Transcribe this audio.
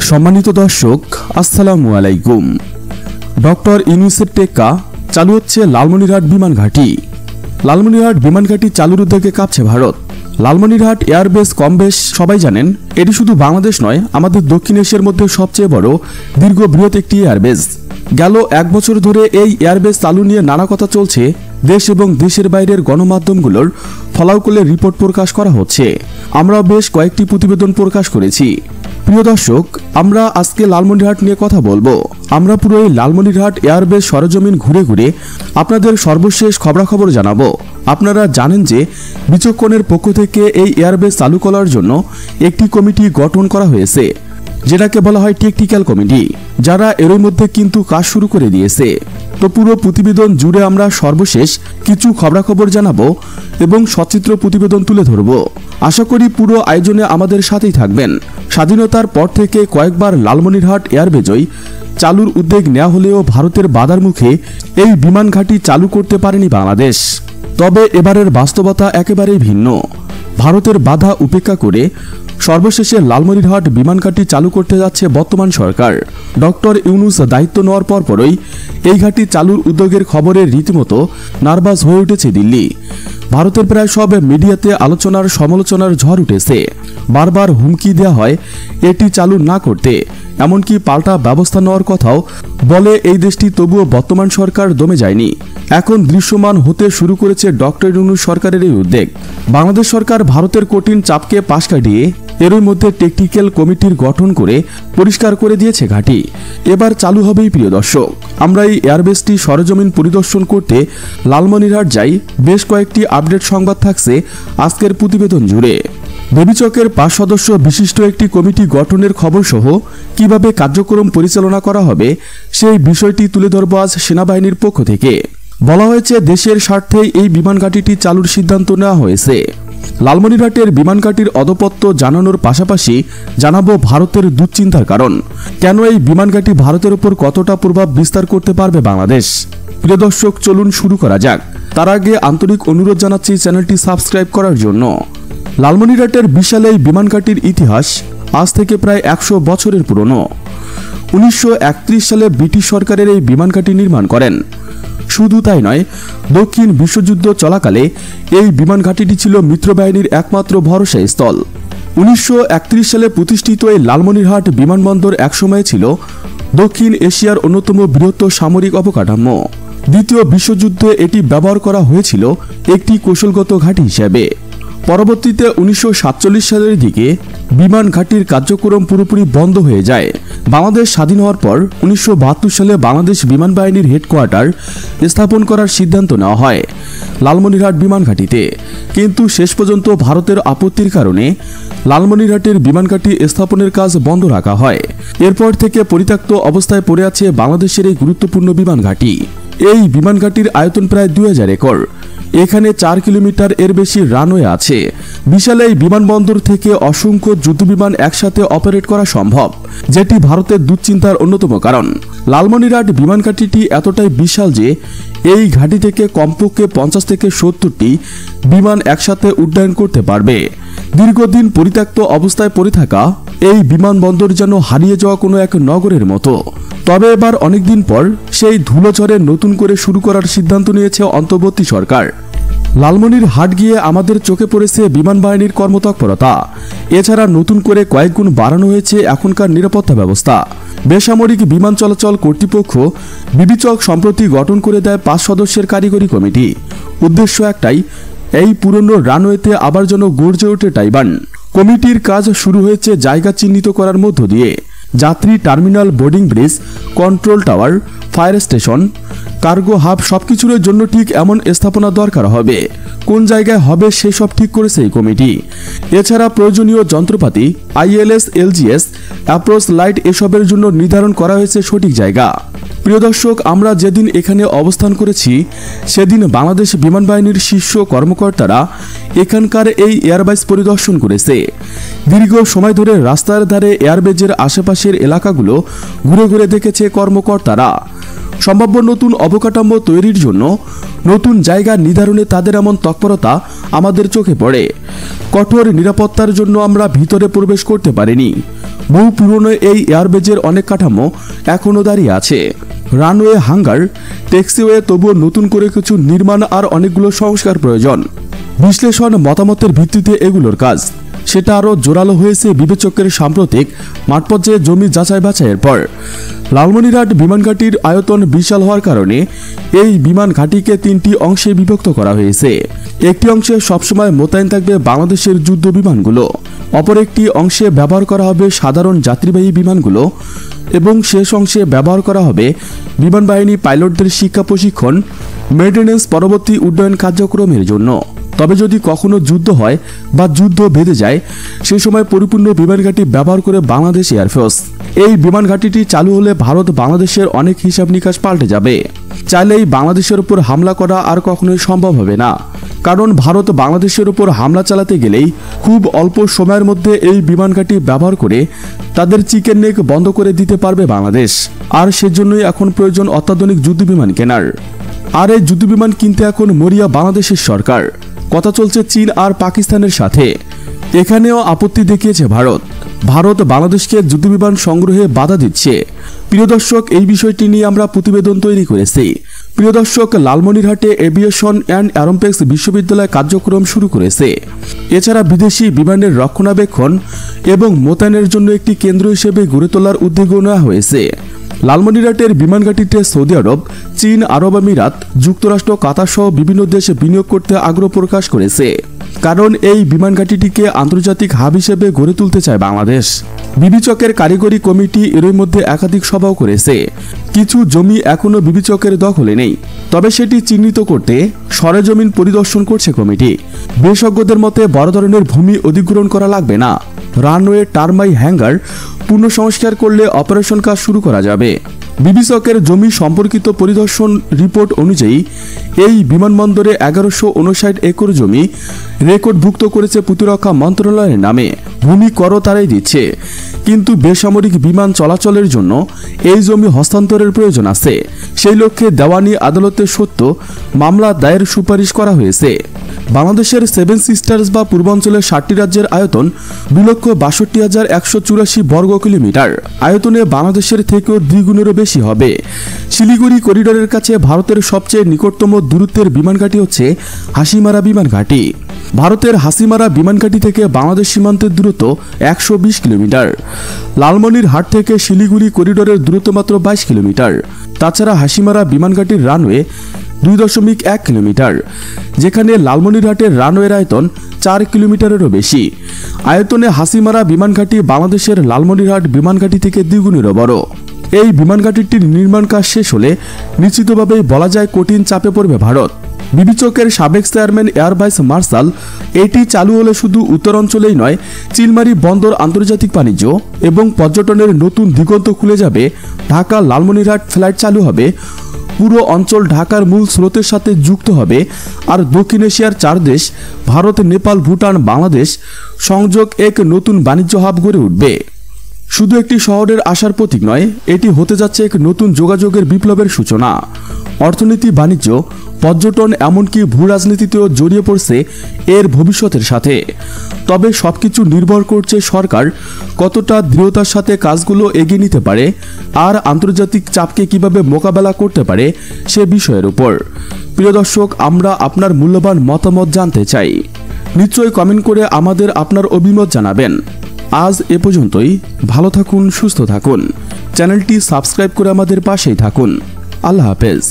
সম্মানিত দর্শক, আসসালামু আলাইকুম। ডক্টর ইউনূসের টেক্কা চালু হচ্ছে লালমনিরহাট বিমান ঘাঁটি। লালমনিরহাট বিমান ঘাঁটি চালুর উদ্যোগে কাঁপছে ভারত। লালমনিরহাট এয়ারবেস কম বেশ সবাই জানেন, এটি শুধু বাংলাদেশ নয়, আমাদের দক্ষিণ এশিয়ার মধ্যে সবচেয়ে বড় বৃহৎ একটি এয়ারবেস। গেল এক বছর ধরে এই এয়ারবেস চালু নিয়ে নানা কথা চলছে। দেশ এবং দেশের বাইরের গণমাধ্যমগুলোর ফলাফলে রিপোর্ট প্রকাশ করা হচ্ছে। আমরা বেশ কয়েকটি প্রতিবেদন প্রকাশ করেছি। প্রিয় দর্শক, আমরা আজকে লালমনিরহাট নিয়ে কথা বলবো। আমরা পুরো এই লালমনিরহাট এয়ারবেস সরজমিন ঘুরে ঘুরে আপনাদের সর্বশেষ খবরাখবর জানাবো। আপনারা জানেন যে বিচক্ষণের পক্ষ থেকে এই এয়ারবেস চালু করার জন্য একটি কমিটি গঠন করা হয়েছে, যেটাকে বলা হয় টেকনিক্যাল কমিটি, যারা এর মধ্যে কিন্তু কাজ শুরু করে দিয়েছে। তো পুরো প্রতিবেদন জুড়ে আমরা সর্বশেষ কিছু খবরাখবর জানাবো এবং সচিত্র প্রতিবেদন তুলে ধরব। আশা করি পুরো আয়োজনে আমাদের সাথেই থাকবেন। স্বাধীনতার পর থেকে কয়েকবার লালমনিরহাট এয়ারবেজই চালুর উদ্যোগ নেওয়া হলেও ভারতের বাধার মুখে এই বিমান ঘাঁটি চালু করতে পারেনি বাংলাদেশ। তবে এবারের বাস্তবতা একেবারেই ভিন্ন। ভারতের বাধা উপেক্ষা করে সর্বশেষে লালমনিরহাট বিমান ঘাঁটি চালু করতে যাচ্ছে বর্তমান সরকার। ডক্টর ইউনূস দায়িত্ব নেওয়ার পরপরই এই ঘাঁটি চালুর উদ্যোগের খবরে রীতিমতো নার্ভাস হয়ে উঠেছে দিল্লি। ভারতের প্রায় সব মিডিয়াতে আলোচনার সমালোচনার ঝড় উঠেছে। বারবার হুমকি দেওয়া হয় এটি চালু না করতে, এমনকি পাল্টা ব্যবস্থা নেওয়ার কথাও বলে এই দেশটি। তবুও বর্তমান সরকার দমে যায়নি। এখন দৃশ্যমান হতে শুরু করেছে ডক্টর ইউনূস সরকারের এই উদ্যোগ। বাংলাদেশ সরকার ভারতের কঠিন চাপকে পাশ কাটিয়ে এর মধ্যে টেকনিক্যাল কমিটির গঠন করে পরিষ্কার করে দিয়েছে ঘাঁটি। এবার চালু হবেই। প্রিয় দর্শক, আমরা এই এয়ারবেসটি সরজমিন পরিদর্শন করতে লালমনিরহাট যাই। বেশ কয়েকটি আপডেট সংবাদ থাকছে আজকের প্রতিবেদন জুড়ে। বেবিচকের 5 সদস্য বিশিষ্ট একটি কমিটি গঠনের খবর সহ কিভাবে কার্যক্রম পরিচালনা করা হবে সেই বিষয়টি তুলে ধরব আজ সেনাবাহিনীর পক্ষ থেকে। বলা হয়েছে দেশের স্বার্থেই এই বিমান ঘাঁটিটি চালুর সিদ্ধান্ত নেওয়া হয়েছে। লালমনিরহাটের বিমান ঘাঁটির অদপত্ত জানানোর পাশাপাশি জানাবো ভারতের দুশ্চিন্তার কারণ। কেন এই বিমান ঘাঁটি ভারতের উপর কতটা প্রভাব বিস্তার করতে পারবে বাংলাদেশ। প্রিয় দর্শক, চলুন শুরু করা যাক। তার আগে আন্তরিক অনুরোধ জানাচ্ছি চ্যানেলটি সাবস্ক্রাইব করার জন্য। লালমনিরহাটের বিশাল এই বিমান ঘাঁটির ইতিহাস আজ থেকে প্রায় 100 বছরের পুরনো। 1931 সালে ব্রিটিশ সরকারের এই বিমান ঘাঁটি নির্মাণ করেন। শুধু তাই নয়, দক্ষিণ বিশ্বযুদ্ধ চলাকালে এই বিমান ঘাঁটিটি ছিল মিত্রবাহিনীর একমাত্র ভরসা স্থল। 1931 সালে প্রতিষ্ঠিত এই লালমনিরহাট বিমানবন্দর একসময় ছিল দক্ষিণ এশিয়ার অন্যতম বৃহত্তর সামরিক অবকাঠামো। দ্বিতীয় বিশ্বযুদ্ধে এটি ব্যবহার করা হয়েছিল একটি কৌশলগত ঘাঁটি হিসেবে। পরবর্তীতে 1947 সালের দিকে বিমান ঘাঁটির কার্যক্রম পুরোপুরি বন্ধ হয়ে যায়। বাংলাদেশ স্বাধীন হওয়ার পর 1972 সালে বাংলাদেশ বিমান বাহিনীর হেডকোয়ার্টার স্থাপন করার সিদ্ধান্ত নেওয়া হয় লালমনিরহাট বিমান ঘাঁটিতে। কিন্তু শেষ পর্যন্ত ভারতের আপত্তির কারণে লালমনিরহাটের বিমান ঘাঁটি স্থাপনের কাজ বন্ধ রাখা হয়। এরপর থেকে পরিত্যক্ত অবস্থায় পড়ে আছে বাংলাদেশের এই গুরুত্বপূর্ণ বিমান ঘাঁটি। এই বিমান ঘাঁটির আয়তন প্রায় 2000 একর। এখানে 4 কিলোমিটার এর বেশি রানওয়ে আছে। বিশাল এই বিমানবন্দর থেকে অসংখ্য যুদ্ধবিমান একসাথে অপারেট করা সম্ভব, যেটি ভারতের দুশ্চিন্তার অন্যতম কারণ। লালমনিরহাট বিমান ঘাঁটিটি এতটাই বিশাল যে এই ঘাঁটি থেকে কমপক্ষে 50 থেকে 70টি বিমান একসাথে উড্ডয়ন করতে পারবে। দীর্ঘদিন পরিত্যক্ত অবস্থায় পড়ে থাকা এই বিমানবন্দর যেন হারিয়ে যাওয়া কোনো এক নগরের মতো। তবে এবার অনেকদিন পর সেই ধুলোঝড়ে নতুন করে শুরু করার সিদ্ধান্ত নিয়েছে অন্তর্বর্তী সরকার। লালমনিরহাট গিয়ে আমাদের চোখে পড়েছে বিমান বাহিনীর কর্মতৎপরতা। এছাড়া নতুন করে কয়েক গুণ বাড়ানো হয়েছে এখনকার নিরাপত্তা ব্যবস্থা। বেসামরিক বিমান চলাচল কর্তৃপক্ষ বিবিচক সম্প্রতি গঠন করে দেয় 5 সদস্যের কারিগরি কমিটি। উদ্দেশ্য একটাই, এই পুরনো রানওয়েতে আবার যেন গর্জে ওঠে টাইবান। কমিটির কাজ শুরু হয়েছে জায়গা চিহ্নিত করার মধ্য দিয়ে। যাত্রী terminal, boarding bridge, control tower, fire station, cargo hub সবকিছুর জন্য ঠিক এমন স্থাপনা দরকার হবে। কোন জায়গায় হবে সেসব ঠিক করেছে এই কমিটি। এছাড়া প্রয়োজনীয় যন্ত্রপাতি, ILS, LGS, অ্যাপ্রোচ লাইট এসবের জন্য নির্ধারণ করা হয়েছে সঠিক জায়গা। প্রিয় দর্শক, আমরা যেদিন এখানে অবস্থান করেছি সেদিন বাংলাদেশ বিমান বাহিনীর শীর্ষ কর্মকর্তারা এখানকার এই এয়ারবেস পরিদর্শন করেছে। দীর্ঘ সময় ধরে রাস্তার ধারে এয়ারবেজের আশেপাশের এলাকাগুলো ঘুরে ঘুরে দেখেছে কর্মকর্তারা। সম্ভাব্য নতুন অবকাঠামো তৈরির জন্য নতুন জায়গা নির্ধারণে তাদের এমন তৎপরতা আমাদের চোখে পড়ে। কঠোর নিরাপত্তার জন্য আমরা ভিতরে প্রবেশ করতে পারিনি। বহু পুরনো এই এয়ারবেজের অনেক কাঠামো এখনও দাঁড়িয়ে আছে। রানওয়ে, হাঙ্গার, ট্যাক্সিওয়ে, তবুও নতুন করে কিছু নির্মাণ আর অনেকগুলো সংস্কার প্রয়োজন। বিশ্লেষণ মতামতের ভিত্তিতে এগুলোর কাজ সেটা আরও জোরালো হয়েছে বিবেচকের সাম্প্রতিক মাঠ পর্যায়ে জমি যাচাই বাছাইয়ের পর। লালমনিরহাট বিমান ঘাঁটির আয়তন বিশাল হওয়ার কারণে এই বিমান ঘাঁটিকে 3টি অংশে বিভক্ত করা হয়েছে। একটি অংশে সবসময় মোতায়েন থাকবে বাংলাদেশের যুদ্ধ বিমানগুলো, অপর একটি অংশে ব্যবহার করা হবে সাধারণ যাত্রীবাহী বিমানগুলো এবং শেষ অংশে ব্যবহার করা হবে বিমান বাহিনী পাইলটদের শিক্ষা, প্রশিক্ষণ, মেইনটেন্যান্স, পরবর্তী উড্ডয়ন কার্যক্রমের জন্য। তবে যদি কখনো যুদ্ধ হয় বা যুদ্ধ বেঁধে যায়, সেই সময় পরিপূর্ণ বিমান ঘাঁটি ব্যবহার করে বাংলাদেশ এয়ারফোর্স। এই বিমান ঘাঁটিটি চালু হলে ভারত বাংলাদেশের অনেক হিসাব নিকাশ পাল্টে যাবে। চাইলেই বাংলাদেশের উপর হামলা করা আর কখনোই সম্ভব হবে না, কারণ ভারত বাংলাদেশের উপর হামলা চালাতে গেলেই খুব অল্প সময়ের মধ্যে এই বিমান ঘাঁটি ব্যবহার করে তাদের চিকেন নেক বন্ধ করে দিতে পারবে বাংলাদেশ। আর সেজন্যই এখন প্রয়োজন অত্যাধুনিক যুদ্ধবিমান কেনার। আর এই যুদ্ধবিমান কিনতে এখন মরিয়া বাংলাদেশের সরকার। কথা চলছে চীন আর পাকিস্তানের সাথে। এখানেও আপত্তি দেখিয়েছে ভারত বাংলাদেশকে যুদ্ধবিমান সংগ্রহে বাধা দিচ্ছে। প্রিয় দর্শক, এই বিষয়টি নিয়ে আমরা প্রতিবেদন তৈরি করেছি। প্রিয় দর্শক, লালমনিরহাটে এভিয়েশন অ্যান্ড অ্যারোস্পেস বিশ্ববিদ্যালয় কার্যক্রম শুরু করেছে। এছাড়া বিদেশি বিমানের রক্ষণাবেক্ষণ এবং মোতায়েনের জন্য একটি কেন্দ্র হিসেবে গড়ে তোলার উদ্যোগও নেওয়া হয়েছে। লালমনিরহাটের বিমান ঘাঁটিতে সৌদি আরব, চীন, আরব আমিরাত, যুক্তরাষ্ট্র, কাতার সহ বিভিন্ন দেশ বিনিয়োগ করতে আগ্রহ প্রকাশ করেছে, কারণ এই বিমান ঘাঁটিটিকে আন্তর্জাতিক হাব হিসেবে গড়ে তুলতে চায় বাংলাদেশ। বিবেচকের কারিগরি কমিটি এর মধ্যে একাধিক সভাও করেছে। কিছু জমি এখনো বিবেচকের দখলে নেই, তবে সেটি চিহ্নিত করতে সরেজমিন পরিদর্শন করছে কমিটি। বিশেষজ্ঞদের মতে বড় ধরনের ভূমি অধিগ্রহণ করা লাগবে না। রানওয়ে, টারমাই, হ্যাঙ্গার পুনঃ সংস্কার করলে অপারেশন কাজ শুরু করা যাবে। বিবেচকের জমি সম্পর্কিত পরিদর্শন রিপোর্ট অনুযায়ী এই বিমানবন্দরে 1159 একর জমি রেকর্ডভুক্ত করেছে প্রতিরক্ষা মন্ত্রণালয়ের নামে। ভূমি করও তারাই দিচ্ছে, কিন্তু বেসামরিক বিমান চলাচলের জন্য এই জমি হস্তান্তরের প্রয়োজন আছে। সেই লক্ষ্যে দেওয়ানি আদালতে সত্য মামলা দায়ের সুপারিশ করা হয়েছে। বাংলাদেশের 7 সিস্টার্স বা পূর্বাঞ্চলের 7টি রাজ্যের আয়তন 2,62,184 বর্গ কিলোমিটার। আয়তনে বাংলাদেশের থেকেও দ্বিগুণেরও বেশি হবে। শিলিগুড়ি করিডোরের কাছে ভারতের সবচেয়ে নিকটতম দূরত্বের বিমান ঘাঁটি হচ্ছে হাসিমারা বিমান ঘাঁটি। ভারতের হাসিমারা বিমান ঘাঁটি থেকে বাংলাদেশ সীমান্তের দূরত্ব 120 কিলোমিটার। লালমনিরহাট থেকে শিলিগুড়ি করিডোরের দূরত্ব মাত্র 22 কিলোমিটার। তাছাড়া হাসিমারা বিমান ঘাঁটির রানওয়ে 2.1 কিলোমিটার, যেখানে লালমনিরহাটের রানওয়ের আয়তন 4 কিলোমিটারেরও বেশি। আয়তনে হাসিমারা বিমান ঘাঁটি বাংলাদেশের লালমনিরহাট বিমান ঘাঁটি থেকে দ্বিগুণেরও বড়। এই বিমান ঘাঁটিটির নির্মাণ কাজ শেষ হলে নিশ্চিতভাবেই বলা যায় কঠিন চাপে পড়বে ভারত। বিবেচকের সাবেক চেয়ারম্যান এয়ার ভাইস মার্শাল, এটি চালু হলে শুধু উত্তরাঞ্চলেই নয়, চিলমারি বন্দর, আন্তর্জাতিক বাণিজ্য এবং পর্যটনের নতুন দিগন্ত খুলে যাবে। ঢাকা লালমনিরহাট ফ্লাইট চালু হবে, পুরো অঞ্চল ঢাকার মূল স্রোতের সাথে যুক্ত হবে। আর দক্ষিণ এশিয়ার 4 দেশ ভারত, নেপাল, ভুটান, বাংলাদেশ সংযোগ এক নতুন বাণিজ্য হাব গড়ে উঠবে। শুধু একটি শহরের আশার প্রতীক নয়, এটি হতে যাচ্ছে এক নতুন যোগাযোগের বিপ্লবের সূচনা। অর্থনীতি, বাণিজ্য, পর্যটন, এমনকি ভূ রাজনীতিতেও জড়িয়ে পড়ছে এর ভবিষ্যতের সাথে। তবে সবকিছু নির্ভর করছে সরকার কতটা দৃঢ়তার সাথে কাজগুলো এগিয়ে নিতে পারে আর আন্তর্জাতিক চাপকে কিভাবে মোকাবেলা করতে পারে সে বিষয়ের উপর। প্রিয় দর্শক, আমরা আপনার মূল্যবান মতামত জানতে চাই। নিশ্চয়ই কমেন্ট করে আমাদের আপনার অভিমত জানাবেন। আজ এ পর্যন্তই। ভালো থাকুন, সুস্থ থাকুন। চ্যানেলটি সাবস্ক্রাইব করে আমাদের পাশেই থাকুন। আল্লাহ হাফেজ।